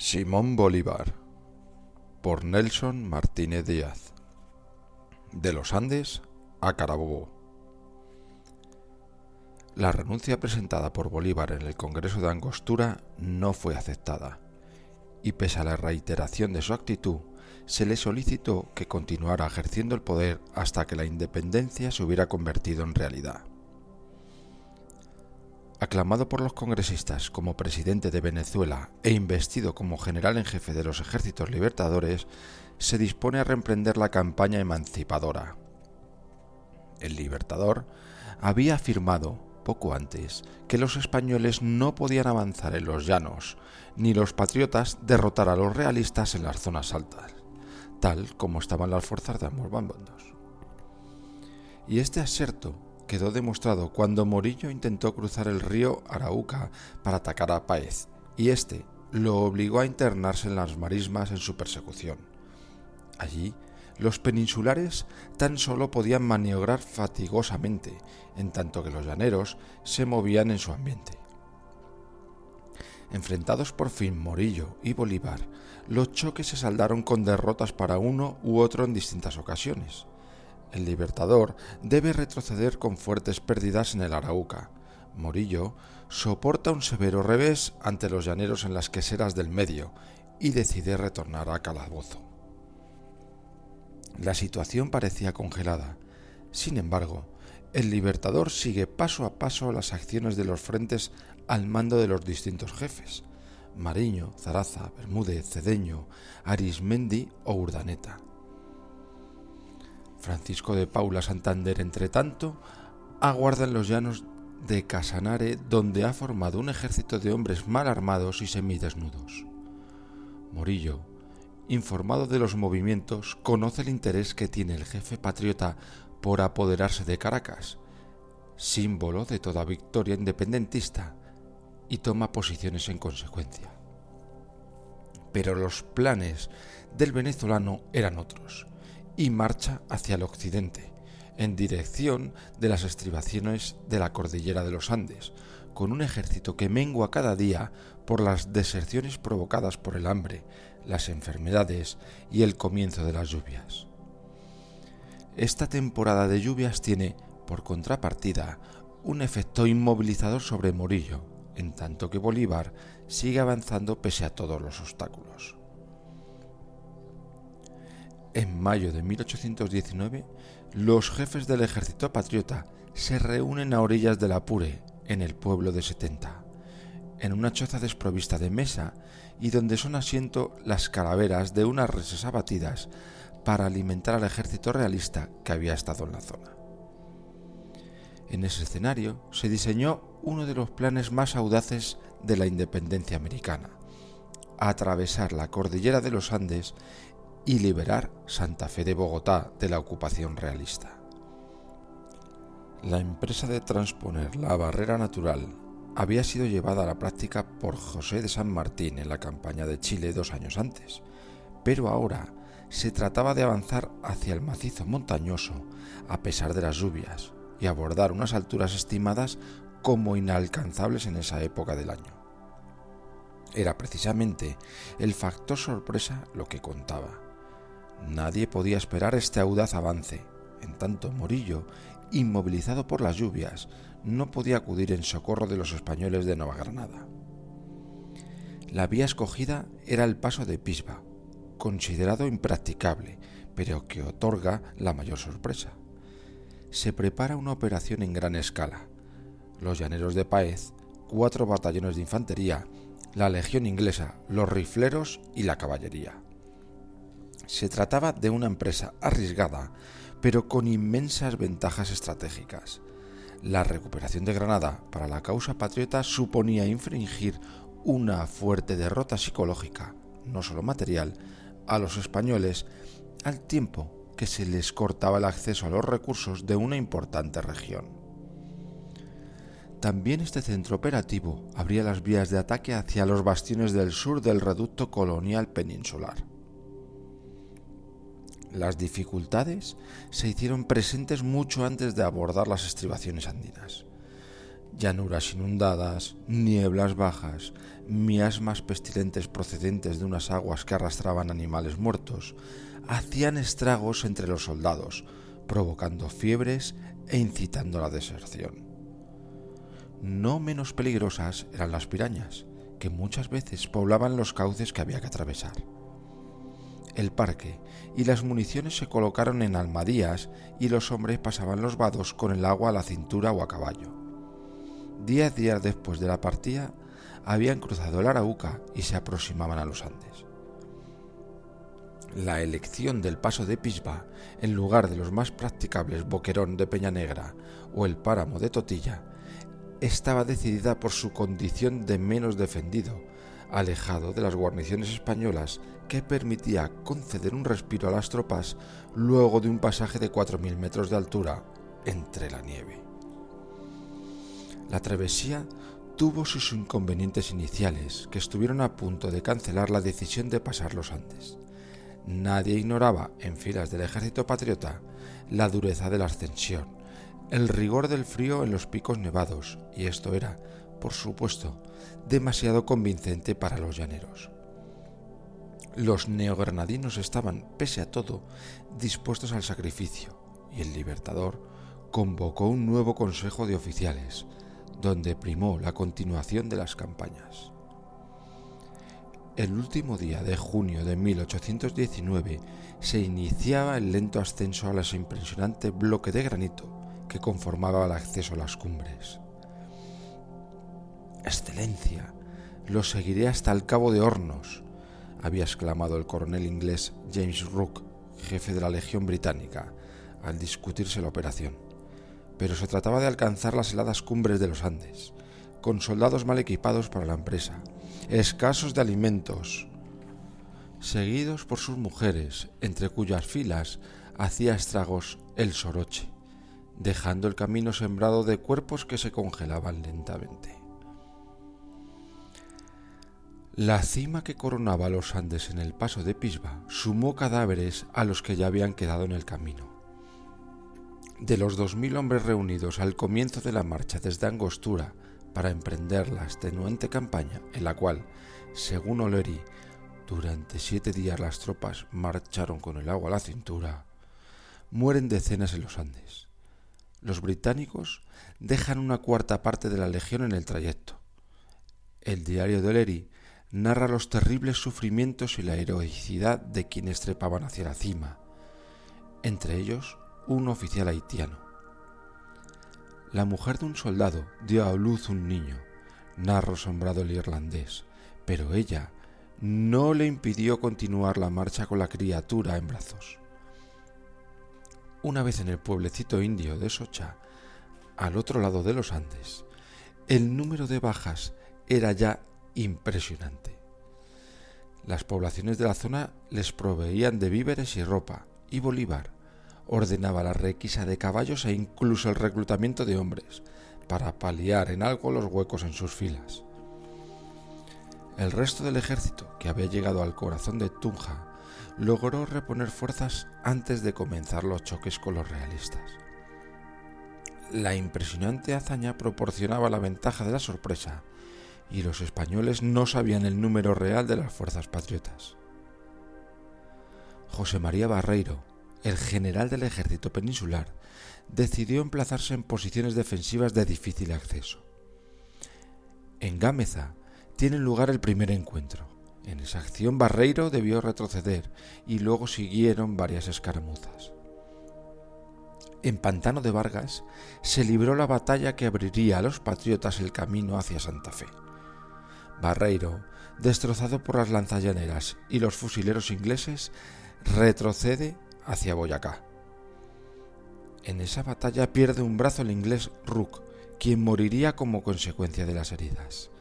Simón Bolívar, por Nelson Martínez Díaz. De los Andes a Carabobo. La renuncia presentada por Bolívar en el Congreso de Angostura no fue aceptada, y pese a la reiteración de su actitud, se le solicitó que continuara ejerciendo el poder hasta que la independencia se hubiera convertido en realidad. Aclamado por los congresistas como presidente de Venezuela e investido como general en jefe de los ejércitos libertadores, se dispone a reemprender la campaña emancipadora. El Libertador había afirmado, poco antes, que los españoles no podían avanzar en los llanos, ni los patriotas derrotar a los realistas en las zonas altas, tal como estaban las fuerzas de ambos bandos. Y este aserto quedó demostrado cuando Morillo intentó cruzar el río Arauca para atacar a Páez, y este lo obligó a internarse en las marismas en su persecución. Allí, los peninsulares tan solo podían maniobrar fatigosamente, en tanto que los llaneros se movían en su ambiente. Enfrentados por fin Morillo y Bolívar, los choques se saldaron con derrotas para uno u otro en distintas ocasiones. El Libertador debe retroceder con fuertes pérdidas en el Arauca. Morillo soporta un severo revés ante los llaneros en las queseras del medio y decide retornar a Calabozo. La situación parecía congelada. Sin embargo, el Libertador sigue paso a paso las acciones de los frentes al mando de los distintos jefes: Mariño, Zaraza, Bermúdez, Cedeño, Arismendi o Urdaneta. Francisco de Paula Santander, entre tanto, aguarda en los llanos de Casanare, donde ha formado un ejército de hombres mal armados y semidesnudos. Morillo, informado de los movimientos, conoce el interés que tiene el jefe patriota por apoderarse de Caracas, símbolo de toda victoria independentista, y toma posiciones en consecuencia. Pero los planes del venezolano eran otros, y marcha hacia el occidente, en dirección de las estribaciones de la cordillera de los Andes, con un ejército que mengua cada día por las deserciones provocadas por el hambre, las enfermedades y el comienzo de las lluvias. Esta temporada de lluvias tiene, por contrapartida, un efecto inmovilizador sobre Morillo, en tanto que Bolívar sigue avanzando pese a todos los obstáculos. En mayo de 1819, los jefes del ejército patriota se reúnen a orillas del Apure, en el pueblo de Setenta, en una choza desprovista de mesa y donde son asiento las calaveras de unas reses abatidas para alimentar al ejército realista que había estado en la zona. En ese escenario se diseñó uno de los planes más audaces de la independencia americana: atravesar la cordillera de los Andes y liberar Santa Fe de Bogotá de la ocupación realista. La empresa de transponer la barrera natural había sido llevada a la práctica por José de San Martín en la campaña de Chile 2 años antes, pero ahora se trataba de avanzar hacia el macizo montañoso a pesar de las lluvias y abordar unas alturas estimadas como inalcanzables en esa época del año. Era precisamente el factor sorpresa lo que contaba. Nadie podía esperar este audaz avance. En tanto, Morillo, inmovilizado por las lluvias, no podía acudir en socorro de los españoles de Nueva Granada. La vía escogida era el paso de Pisba, considerado impracticable, pero que otorga la mayor sorpresa. Se prepara una operación en gran escala. Los llaneros de Páez, 4 batallones de infantería, la legión inglesa, los rifleros y la caballería. Se trataba de una empresa arriesgada, pero con inmensas ventajas estratégicas. La recuperación de Granada para la causa patriota suponía infringir una fuerte derrota psicológica, no solo material, a los españoles, al tiempo que se les cortaba el acceso a los recursos de una importante región. También este centro operativo abría las vías de ataque hacia los bastiones del sur del reducto colonial peninsular. Las dificultades se hicieron presentes mucho antes de abordar las estribaciones andinas. Llanuras inundadas, nieblas bajas, miasmas pestilentes procedentes de unas aguas que arrastraban animales muertos, hacían estragos entre los soldados, provocando fiebres e incitando a la deserción. No menos peligrosas eran las pirañas, que muchas veces poblaban los cauces que había que atravesar. El parque y las municiones se colocaron en almadías y los hombres pasaban los vados con el agua a la cintura o a caballo. 10 días después de la partida, habían cruzado el Arauca y se aproximaban a los Andes. La elección del paso de Pisba, en lugar de los más practicables Boquerón de Peña Negra o el páramo de Totilla, estaba decidida por su condición de menos defendido, alejado de las guarniciones españolas, que permitía conceder un respiro a las tropas luego de un pasaje de 4.000 metros de altura entre la nieve. La travesía tuvo sus inconvenientes iniciales, que estuvieron a punto de cancelar la decisión de pasar los Andes. Nadie ignoraba, en filas del ejército patriota, la dureza de la ascensión, el rigor del frío en los picos nevados, y esto era, por supuesto, demasiado convincente para los llaneros. Los neogranadinos estaban, pese a todo, dispuestos al sacrificio, y el Libertador convocó un nuevo consejo de oficiales, donde primó la continuación de las campañas. El último día de junio de 1819 se iniciaba el lento ascenso a ese impresionante bloque de granito que conformaba el acceso a las cumbres. «Excelencia, lo seguiré hasta el Cabo de Hornos», había exclamado el coronel inglés James Rooke, jefe de la Legión Británica, al discutirse la operación. Pero se trataba de alcanzar las heladas cumbres de los Andes, con soldados mal equipados para la empresa, escasos de alimentos, seguidos por sus mujeres, entre cuyas filas hacía estragos el soroche, dejando el camino sembrado de cuerpos que se congelaban lentamente. La cima que coronaba los Andes en el paso de Pisba sumó cadáveres a los que ya habían quedado en el camino. De los 2.000 hombres reunidos al comienzo de la marcha desde Angostura para emprender la extenuante campaña en la cual, según O'Leary, durante 7 días las tropas marcharon con el agua a la cintura, mueren decenas en los Andes. Los británicos dejan una cuarta parte de la legión en el trayecto. El diario de O'Leary narra los terribles sufrimientos y la heroicidad de quienes trepaban hacia la cima, entre ellos un oficial haitiano. La mujer de un soldado dio a luz un niño, narró asombrado el irlandés, pero ella no le impidió continuar la marcha con la criatura en brazos. Una vez en el pueblecito indio de Socha, al otro lado de los Andes, el número de bajas era ya impresionante. Las poblaciones de la zona les proveían de víveres y ropa, y Bolívar ordenaba la requisa de caballos e incluso el reclutamiento de hombres, para paliar en algo los huecos en sus filas. El resto del ejército, que había llegado al corazón de Tunja, logró reponer fuerzas antes de comenzar los choques con los realistas. La impresionante hazaña proporcionaba la ventaja de la sorpresa, y los españoles no sabían el número real de las fuerzas patriotas. José María Barreiro, el general del ejército peninsular, decidió emplazarse en posiciones defensivas de difícil acceso. En Gámeza tiene lugar el primer encuentro. En esa acción Barreiro debió retroceder y luego siguieron varias escaramuzas. En Pantano de Vargas se libró la batalla que abriría a los patriotas el camino hacia Santa Fe. Barreiro, destrozado por las lanzallaneras y los fusileros ingleses, retrocede hacia Boyacá. En esa batalla pierde un brazo el inglés Rooke, quien moriría como consecuencia de las heridas.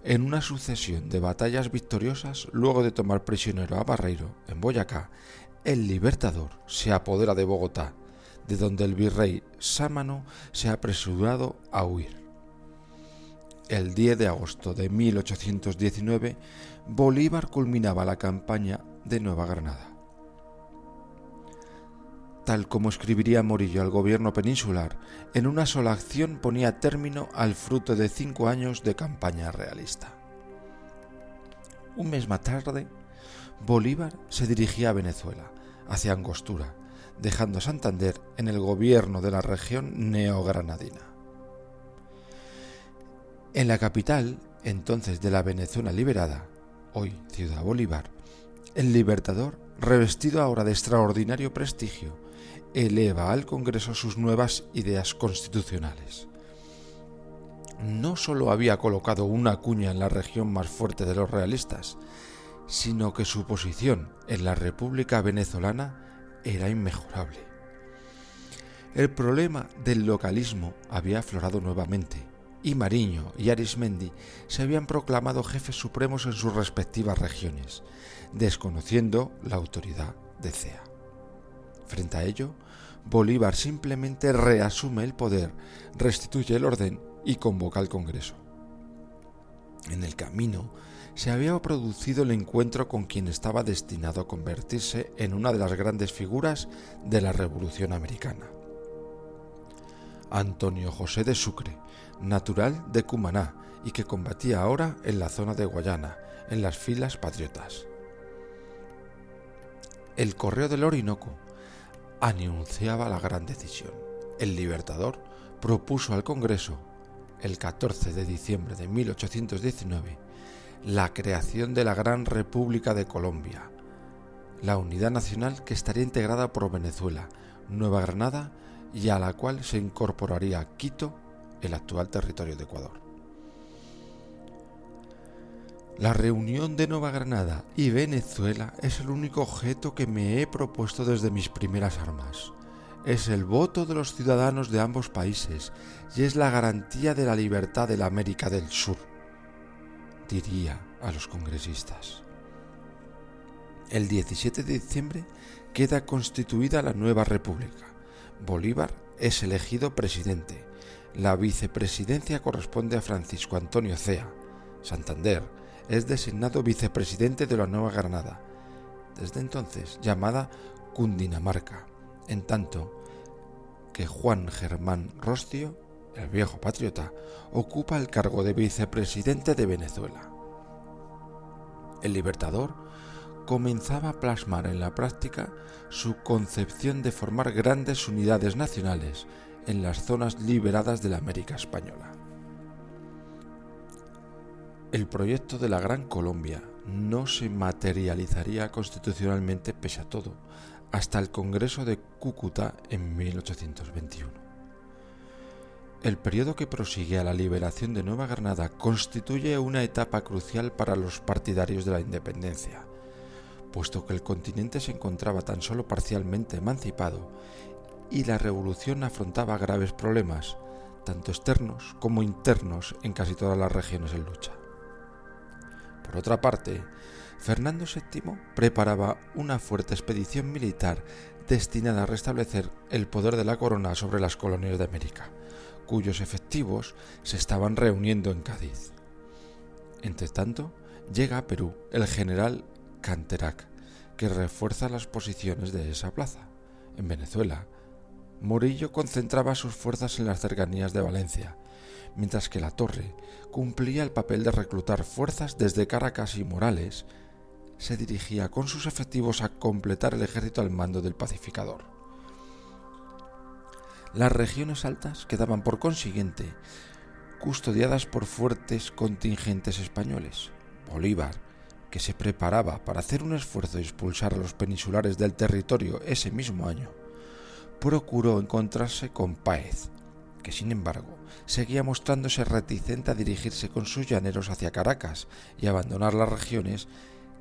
En una sucesión de batallas victoriosas, luego de tomar prisionero a Barreiro en Boyacá, el Libertador se apodera de Bogotá, de donde el virrey Sámano se ha apresurado a huir. El 10 de agosto de 1819, Bolívar culminaba la campaña de Nueva Granada. tal como escribiría Morillo al gobierno peninsular, en una sola acción ponía término al fruto de 5 años de campaña realista. Un mes más tarde, Bolívar se dirigía a Venezuela, hacia Angostura, dejando Santander en el gobierno de la región neogranadina. En la capital, entonces de la Venezuela liberada, hoy Ciudad Bolívar, el Libertador, revestido ahora de extraordinario prestigio, eleva al Congreso sus nuevas ideas constitucionales. No solo había colocado una cuña en la región más fuerte de los realistas, sino que su posición en la República Venezolana era inmejorable. El problema del localismo había aflorado nuevamente, y Mariño y Arismendi se habían proclamado jefes supremos en sus respectivas regiones, desconociendo la autoridad de Cea. Frente a ello, Bolívar simplemente reasume el poder, restituye el orden y convoca al Congreso. En el camino se había producido el encuentro con quien estaba destinado a convertirse en una de las grandes figuras de la Revolución Americana. Antonio José de Sucre, natural de Cumaná y que combatía ahora en la zona de Guayana, en las filas patriotas. El Correo del Orinoco anunciaba la gran decisión. El Libertador propuso al Congreso, el 14 de diciembre de 1819, la creación de la Gran República de Colombia, la unidad nacional que estaría integrada por Venezuela, Nueva Granada y a la cual se incorporaría Quito, el actual territorio de Ecuador. La reunión de Nueva Granada y Venezuela es el único objeto que me he propuesto desde mis primeras armas. Es el voto de los ciudadanos de ambos países y es la garantía de la libertad de la América del Sur, diría a los congresistas. El 17 de diciembre queda constituida la nueva república. Bolívar es elegido presidente. La vicepresidencia corresponde a Francisco Antonio Cea. Santander es designado vicepresidente de la Nueva Granada, desde entonces llamada Cundinamarca, en tanto que Juan Germán Rostio, el viejo patriota, ocupa el cargo de vicepresidente de Venezuela. El Libertador comenzaba a plasmar en la práctica su concepción de formar grandes unidades nacionales en las zonas liberadas de la América Española. El proyecto de la Gran Colombia no se materializaría constitucionalmente, pese a todo, hasta el Congreso de Cúcuta en 1821. El periodo que prosigue a la liberación de Nueva Granada constituye una etapa crucial para los partidarios de la independencia, puesto que el continente se encontraba tan solo parcialmente emancipado y la revolución afrontaba graves problemas, tanto externos como internos, en casi todas las regiones en lucha. Por otra parte, Fernando VII preparaba una fuerte expedición militar destinada a restablecer el poder de la corona sobre las colonias de América, cuyos efectivos se estaban reuniendo en Cádiz. Entretanto, llega a Perú el general Canterac, que refuerza las posiciones de esa plaza. En Venezuela, Morillo concentraba sus fuerzas en las cercanías de Valencia, mientras que Latorre cumplía el papel de reclutar fuerzas desde Caracas y Morales se dirigía con sus efectivos a completar el ejército al mando del pacificador. Las regiones altas quedaban por consiguiente custodiadas por fuertes contingentes españoles. Bolívar, que se preparaba para hacer un esfuerzo y expulsar a los peninsulares del territorio ese mismo año, procuró encontrarse con Páez, que sin embargo seguía mostrándose reticente a dirigirse con sus llaneros hacia Caracas y abandonar las regiones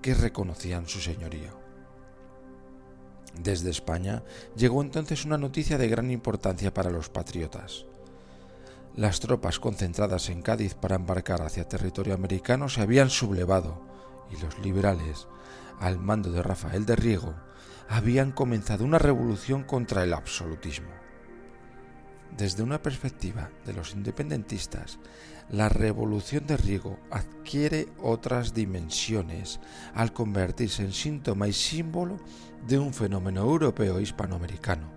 que reconocían su señorío. Desde España llegó entonces una noticia de gran importancia para los patriotas. Las tropas concentradas en Cádiz para embarcar hacia territorio americano se habían sublevado y los liberales, al mando de Rafael de Riego, habían comenzado una revolución contra el absolutismo. Desde una perspectiva de los independentistas, la revolución de Riego adquiere otras dimensiones al convertirse en síntoma y símbolo de un fenómeno europeo hispanoamericano,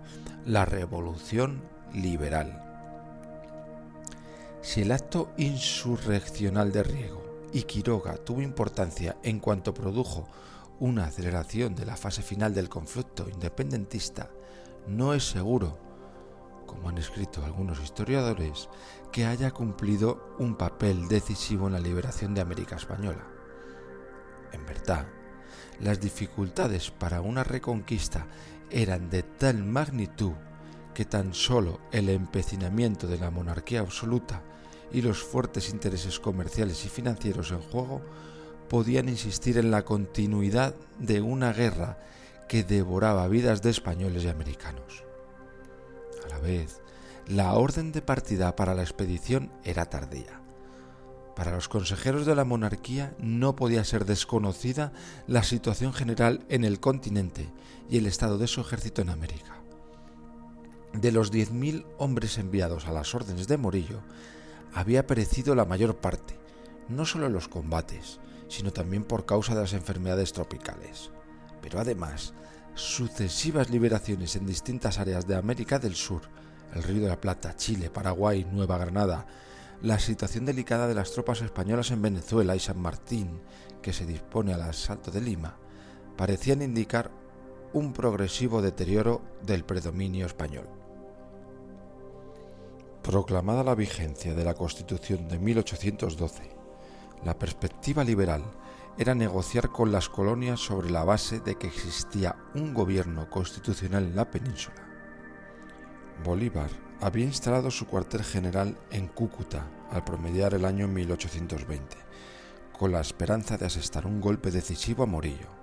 la revolución liberal. Si el acto insurreccional de Riego y Quiroga tuvo importancia en cuanto produjo una aceleración de la fase final del conflicto independentista, no es seguro, como han escrito algunos historiadores, que haya cumplido un papel decisivo en la liberación de América Española. En verdad, las dificultades para una reconquista eran de tal magnitud que tan solo el empecinamiento de la monarquía absoluta y los fuertes intereses comerciales y financieros en juego podían insistir en la continuidad de una guerra que devoraba vidas de españoles y americanos. A la vez, la orden de partida para la expedición era tardía. Para los consejeros de la monarquía no podía ser desconocida la situación general en el continente y el estado de su ejército en América. De los 10.000 hombres enviados a las órdenes de Morillo, había perecido la mayor parte, no solo en los combates, sino también por causa de las enfermedades tropicales. Pero además, sucesivas liberaciones en distintas áreas de América del Sur, el Río de la Plata, Chile, Paraguay, Nueva Granada, la situación delicada de las tropas españolas en Venezuela y San Martín, que se dispone al asalto de Lima, parecían indicar un progresivo deterioro del predominio español. Proclamada la vigencia de la Constitución de 1812, la perspectiva liberal era negociar con las colonias sobre la base de que existía un gobierno constitucional en la península. Bolívar había instalado su cuartel general en Cúcuta al promediar el año 1820, con la esperanza de asestar un golpe decisivo a Morillo.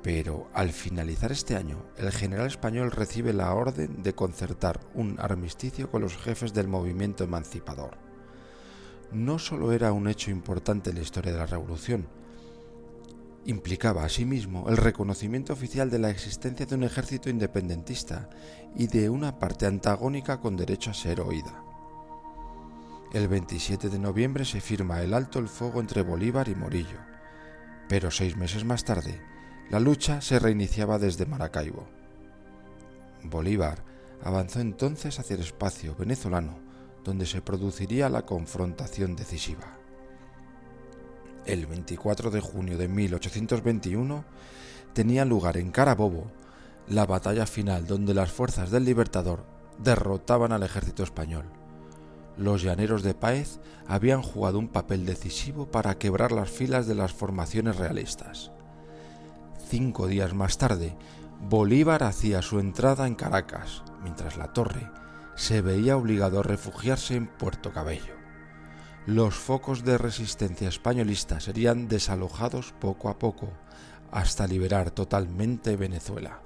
Pero al finalizar este año, el general español recibe la orden de concertar un armisticio con los jefes del movimiento emancipador. No solo era un hecho importante en la historia de la Revolución, implicaba asimismo el reconocimiento oficial de la existencia de un ejército independentista y de una parte antagónica con derecho a ser oída. El 27 de noviembre se firma el alto el fuego entre Bolívar y Morillo, pero 6 meses más tarde, la lucha se reiniciaba desde Maracaibo. Bolívar avanzó entonces hacia el espacio venezolano, donde se produciría la confrontación decisiva. El 24 de junio de 1821 tenía lugar en Carabobo la batalla final donde las fuerzas del Libertador derrotaban al ejército español. Los llaneros de Páez habían jugado un papel decisivo para quebrar las filas de las formaciones realistas. 5 días más tarde, Bolívar hacía su entrada en Caracas, mientras La Torre se veía obligado a refugiarse en Puerto Cabello. Los focos de resistencia españolista serían desalojados poco a poco, hasta liberar totalmente Venezuela.